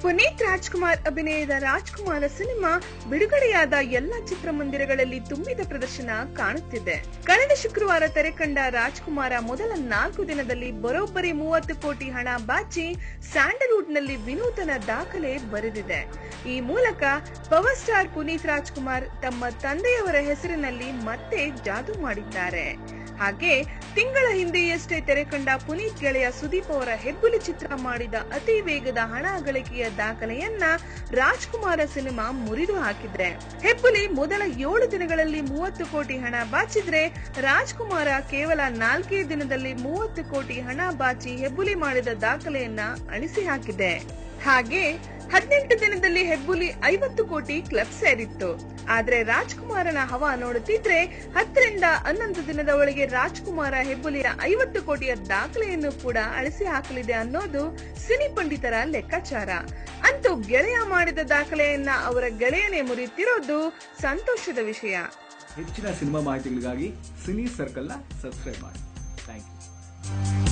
ಪುನೀತ್ ರಾಜ್ಕುಮಾರ್ ಅಭಿನಯದ ರಾಜ್ಕುಮಾರ ಸಿನಿಮಾ ಬಿಡುಗಡೆಯಾದ ಎಲ್ಲಾ ಚಿತ್ರಮಂದಿರಗಳಲ್ಲಿ ತುಂಬಿದ ಪ್ರದರ್ಶನ ಕಾಣುತ್ತಿದೆ. ಕಳೆದ ಶುಕ್ರವಾರ ತೆರೆ ಕಂಡ ರಾಜ್ಕುಮಾರ ಮೊದಲ 4 ದಿನದಲ್ಲಿ ಬರೋಬ್ಬರಿ 30 ಕೋಟಿ ಹಣ ಬಾಚಿ ಸ್ಯಾಂಡಲ್ವುಡ್ನಲ್ಲಿ ವಿನೂತನ ದಾಖಲೆ ಬರೆದಿದೆ. ಈ ಮೂಲಕ ಪವರ್ ಸ್ಟಾರ್ ಪುನೀತ್ ರಾಜ್ಕುಮಾರ್ ತಮ್ಮ ತಂದೆಯವರ ಹೆಸರಿನಲ್ಲಿ ಮತ್ತೆ ಜಾದೂ ಮಾಡಿದ್ದಾರೆ. ಹಾಗೆ ತಿಂಗಳ ಹಿಂದೆಯಷ್ಟೇ ತೆರೆ ಕಂಡ ಪುನೀತ್ ಗೆಳೆಯ ಸುದೀಪ್ ಅವರ ಹೆಬ್ಬುಲಿ ಚಿತ್ರ ಮಾಡಿದ ಅತಿ ವೇಗದ ಹಣ ಗಳಿಕೆಯ ದಾಖಲೆಯನ್ನ ರಾಜ್ಕುಮಾರ ಸಿನಿಮಾ ಮುರಿದು ಹಾಕಿದೆ. ಹೆಬ್ಬುಲಿ ಮೊದಲ 7 ದಿನಗಳಲ್ಲಿ 30 ಕೋಟಿ ಹಣ ಬಾಚಿದ್ರೆ ರಾಜ್ಕುಮಾರ ಕೇವಲ 4 ದಿನದಲ್ಲಿ 30 ಕೋಟಿ ಹಣ ಬಾಚಿ ಹೆಬ್ಬುಲಿ ಮಾಡಿದ ದಾಖಲೆಯನ್ನ ಅಳಿಸಿ ಹಾಕಿದೆ. ಹಾಗೆ 18 ದಿನದಲ್ಲಿ ಹೆಬ್ಬುಲಿ 50 ಕೋಟಿ ಕ್ಲಬ್ ಸೇರಿತ್ತು. ಆದ್ರೆ ರಾಜ್ಕುಮಾರನ ಹವಾ ನೋಡುತ್ತಿದ್ರೆ 10 ರಿಂದ 11 ದಿನದ ಒಳಗೆ ರಾಜ್ಕುಮಾರ ಹೆಬ್ಬುಲಿಯ 50 ಕೋಟಿಯ ದಾಖಲೆಯನ್ನು ಕೂಡ ಅಳಿಸಿ ಹಾಕಲಿದೆ ಅನ್ನೋದು ಸಿನಿ ಪಂಡಿತರ ಲೆಕ್ಕಾಚಾರ. ಅಂತೂ ಗೆಳೆಯ ಮಾಡಿದ ದಾಖಲೆಯನ್ನ ಅವರ ಗೆಳೆಯನೇ ಮುರಿಯುತ್ತಿರೋದು ಸಂತೋಷದ ವಿಷಯ. ಹೆಚ್ಚಿನ ಸಿನಿಮಾ ಮಾಹಿತಿಗಳಿಗಾಗಿ ಸಿನಿ ಸರ್ಕಲ್ ನ ಸಬ್ಸ್ಕ್ರೈಬ್ ಮಾಡಿ. Thank you.